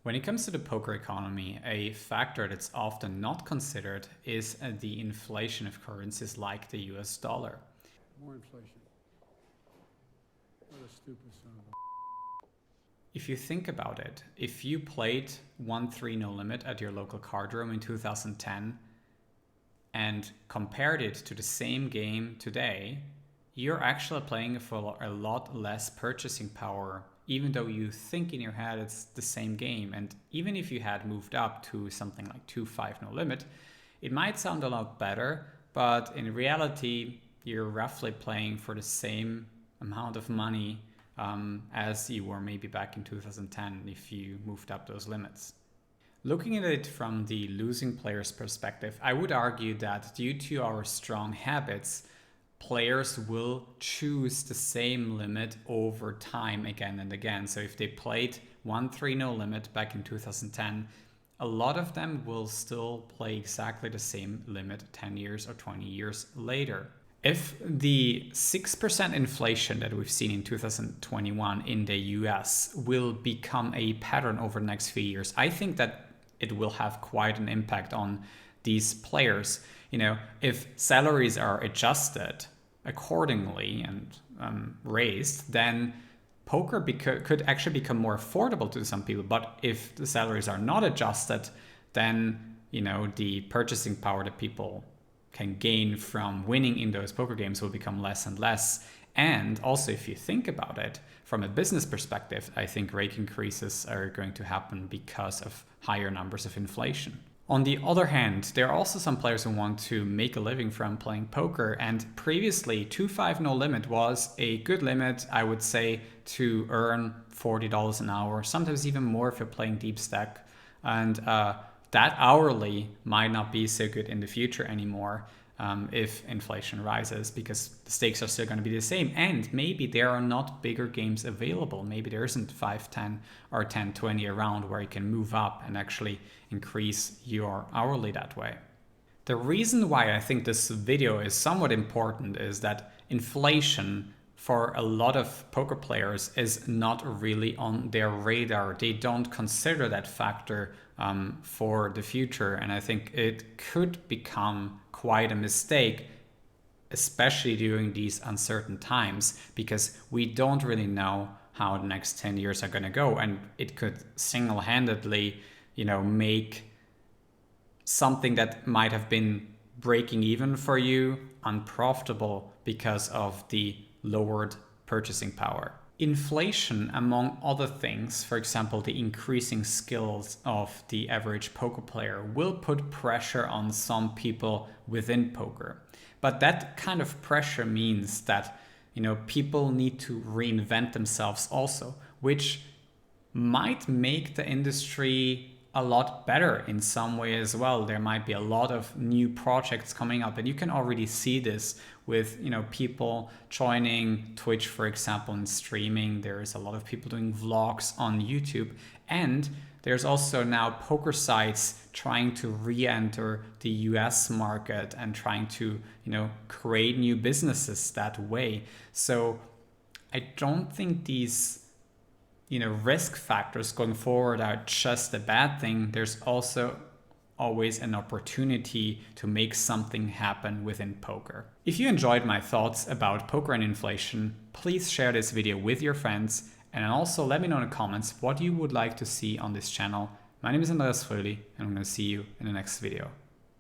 When it comes to the poker economy, a factor that's often not considered is the inflation of currencies like the US dollar. More inflation. What a stupid son of a... If you think about it, if you played 1-3 no limit at your local card room in 2010 and compared it to the same game today, you're actually playing for a lot less purchasing power, even though you think in your head it's the same game. And even if you had moved up to something like 2-5 no limit, it might sound a lot better, but in reality, you're roughly playing for the same amount of money as you were maybe back in 2010 if you moved up those limits. Looking at it from the losing player's perspective, I would argue that due to our strong habits, players will choose the same limit over time again and again. So if they played 1-3 no limit back in 2010, a lot of them will still play exactly the same limit 10 years or 20 years later. If the 6% inflation that we've seen in 2021 in the US will become a pattern over the next few years, I think that it will have quite an impact on these players. You know, if salaries are adjusted accordingly and raised, then poker could actually become more affordable to some people. But if the salaries are not adjusted, then, you know, the purchasing power that people can gain from winning in those poker games will become less and less. And also, if you think about it from a business perspective, I think rate increases are going to happen because of higher numbers of inflation. On the other hand, there are also some players who want to make a living from playing poker, and previously 2-5 no limit was a good limit, I would say, to earn $40 an hour, sometimes even more if you're playing deep stack. And that hourly might not be so good in the future anymore if inflation rises, because the stakes are still going to be the same. And maybe there are not bigger games available. Maybe there isn't 5-10 or 10-20 around where you can move up and actually increase your hourly that way. The reason why I think this video is somewhat important is that inflation for a lot of poker players is not really on their radar. They don't consider that factor for the future. And I think it could become quite a mistake, especially during these uncertain times, because we don't really know how the next 10 years are going to go. And it could single-handedly, you know, make something that might have been breaking even for you unprofitable because of the lowered purchasing power. Inflation, among other things, for example, the increasing skills of the average poker player, will put pressure on some people within poker. But that kind of pressure means that, you know, people need to reinvent themselves also, which might make the industry a lot better in some way as well. There might be a lot of new projects coming up, and you can already see this with, you know, people joining Twitch, for example, and streaming. There's a lot of people doing vlogs on YouTube, and there's also now poker sites trying to re-enter the US market and trying to, you know, create new businesses that way. So I don't think these, you know, risk factors going forward are just a bad thing. There's also always an opportunity to make something happen within poker. If you enjoyed my thoughts about poker and inflation, please share this video with your friends, and also let me know in the comments what you would like to see on this channel. My name is Andreas, and I'm going to see you in the next video.